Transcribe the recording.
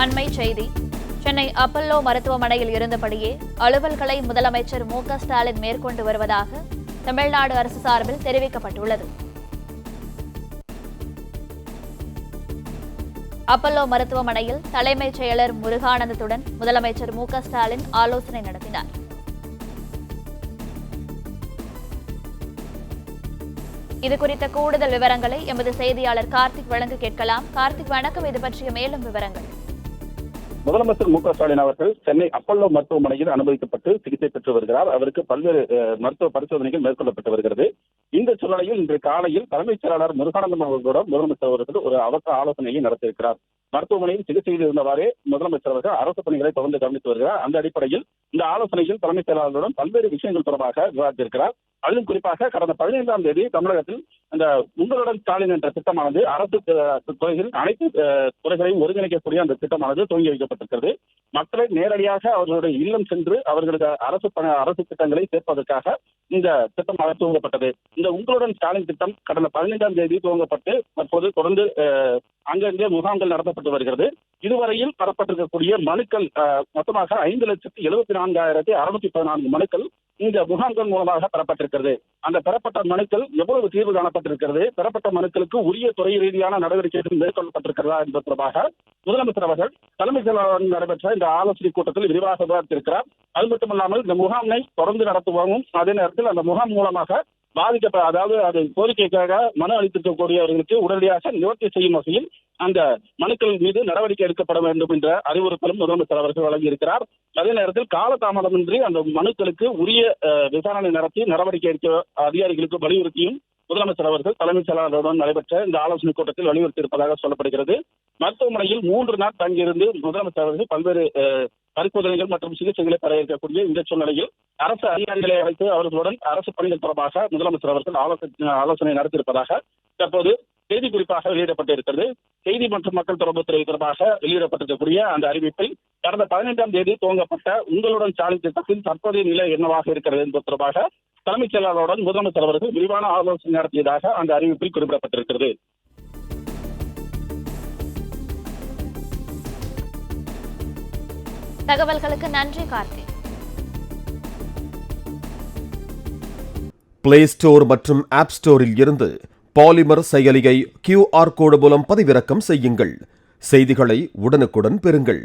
அண்மை செய்தி. சென்னை அப்பல்லோ மருத்துவமனையில் இருந்தபடியே அலுவல்களை முதலமைச்சர் மு.க.ஸ்டாலின் மேற்கொண்டு வருவதாக தமிழ்நாடு அரசு சார்பில் தெரிவிக்கப்பட்டுள்ளது. அப்பல்லோ மருத்துவமனையில் தலைமைச் செயலர் முருகானந்தத்துடன் முதலமைச்சர் மு.க.ஸ்டாலின் ஆலோசனை நடத்தினார். இதுகுறித்த கூடுதல் விவரங்களை எமது செய்தியாளர் கார்த்திக் வழங்க கேட்கலாம். கார்த்திக், வணக்கம். இது பற்றிய மேலும் விவரங்கள். முதலமைச்சர் மு.க.ஸ்டாலின் அவர்கள் சென்னை அப்பல்லோ மருத்துவமனையில் அனுமதிக்கப்பட்டு சிகிச்சை பெற்று வருகிறார். அவருக்கு பல்வேறு மருத்துவ பரிசோதனைகள் மேற்கொள்ளப்பட்டு வருகிறது. இந்த சூழ்நிலையில் இன்று காலையில் தலைமைச் செயலாளர் முருகானந்தம் அவர்களுடன் முதலமைச்சர் அவர்கள் ஒரு அவசர ஆலோசனையை நடத்தியிருக்கிறார். மருத்துவமனையில் சிகிச்சையில் இருந்தவாறே முதலமைச்சர் அவர்கள் அரசு பணிகளை தொடர்ந்து கவனித்து வருகிறார். அந்த அடிப்படையில் இந்த ஆலோசனையில் தலைமைச் செயலாளருடன் பல்வேறு விஷயங்கள் தொடர்பாக விவாதித்திருக்கிறார். அதிலும் குறிப்பாக கடந்த 15ஆம் தேதி தமிழகத்தில் இந்த உங்களுடன் ஸ்டாலின் என்ற திட்டமானது அரசு துறையில் அனைத்து துறைகளையும் ஒருங்கிணைக்கக்கூடிய அந்த திட்டமானது துவங்கி வைக்கப்பட்டிருக்கிறது. மக்களை நேரடியாக அவர்களுடைய இல்லம் சென்று அவர்களுக்கு அரசு திட்டங்களை சேர்ப்பதற்காக இந்த திட்டம் துவங்கப்பட்டது. இந்த உங்களுடன் ஸ்டாலின் திட்டம் கடந்த 15ஆம் தேதி துவங்கப்பட்டு தற்போது தொடர்ந்து அங்கங்கே முகாம்கள் நடத்தப்பட்டு வருகிறது. இதுவரையில் பெறப்பட்டிருக்கக்கூடிய மனுக்கள் மொத்தமாக 5,74,614 மனுக்கள் இந்த முகாம்கள் மூலமாக பெறப்பட்டிருக்கிறது. அந்த பெறப்பட்ட மனுக்கள் எவ்வளவு தீர்வு காணப்பட்டிருக்கிறது, பெறப்பட்ட மனுக்களுக்கு உரிய துறை ரீதியான நடவடிக்கைகள் மேற்கொள்ளப்பட்டிருக்கிறதா என்பது தொடர்பாக முதலமைச்சர் அவர்கள் தலைமைச் செயலாளருடன் நடைபெற்ற இந்த ஆலோசனை கூட்டத்தில் விரிவாக விவாதித்திருக்கிறார். அது மட்டுமல்லாமல் இந்த முகாமை தொடர்ந்து நடத்துவோம், அதே நேரத்தில் அந்த முகாம் மூலமாக அதாவது அது கோரிக்கைக்காக மனு அளித்திருக்கக்கூடியவர்களுக்கு உடனடியாக நிவர்த்தி செய்யும் வகையில் அந்த மனுக்கள் மீது நடவடிக்கை எடுக்கப்பட வேண்டும் என்ற அறிவுறுத்தலும் முதலமைச்சர் அவர்கள் வழங்கியிருக்கிறார். அதே நேரத்தில் காலதாமதமின்றி அந்த மனுக்களுக்கு உரிய விசாரணை நடத்தி நடவடிக்கை எடுக்க அதிகாரிகளுக்கு வலியுறுத்தியும் முதலமைச்சர் அவர்கள் தலைமைச் செயலாளருடன் நடைபெற்ற இந்த ஆலோசனை கூட்டத்தில் வலியுறுத்தி இருப்பதாக சொல்லப்படுகிறது. மருத்துவமனையில் 3 நாள் தங்கியிருந்து முதலமைச்சர் அவர்கள் பல்வேறு பரிசோதனைகள் மற்றும் சிகிச்சைகளை பெற இருக்கக்கூடிய இந்த சூழ்நிலையில் அரசு அதிகாரிகளை அழைத்து அவர்களுடன் அரசு பணிகள் தொடர்பாக முதலமைச்சர் அவர்கள் ஆலோசனை நடத்தியிருப்பதாக தற்போது செய்தி குறிப்பாக வெளியிடப்பட்டிருக்கிறது. செய்தி மற்றும் மக்கள் தொடர்பு துறை தொடர்பாக வெளியிடப்பட்டிருக்கக்கூடிய அந்த அறிவிப்பில் கடந்த 15ஆம் தேதி துவங்கப்பட்ட உங்களுடன் ஸ்டாலின் திட்டத்தின் தற்போதைய நிலை என்னவாக இருக்கிறது என்பது தொடர்பாக தலைமைச் செயலாளருடன் முதலமைச்சர் அவர்கள் விரிவான ஆலோசனை நடத்தியதாக அந்த அறிவிப்பில் குறிப்பிடப்பட்டிருக்கிறது. தகவல்களுக்கு நன்றி கார்த்திக். பிளே ஸ்டோர் மற்றும் ஆப் ஸ்டோரில் இருந்து பாலிமர் செயலியை QR கோடு மூலம் பதிவிறக்கம் செய்யுங்கள். செய்திகளை உடனுக்குடன் பெறுங்கள்.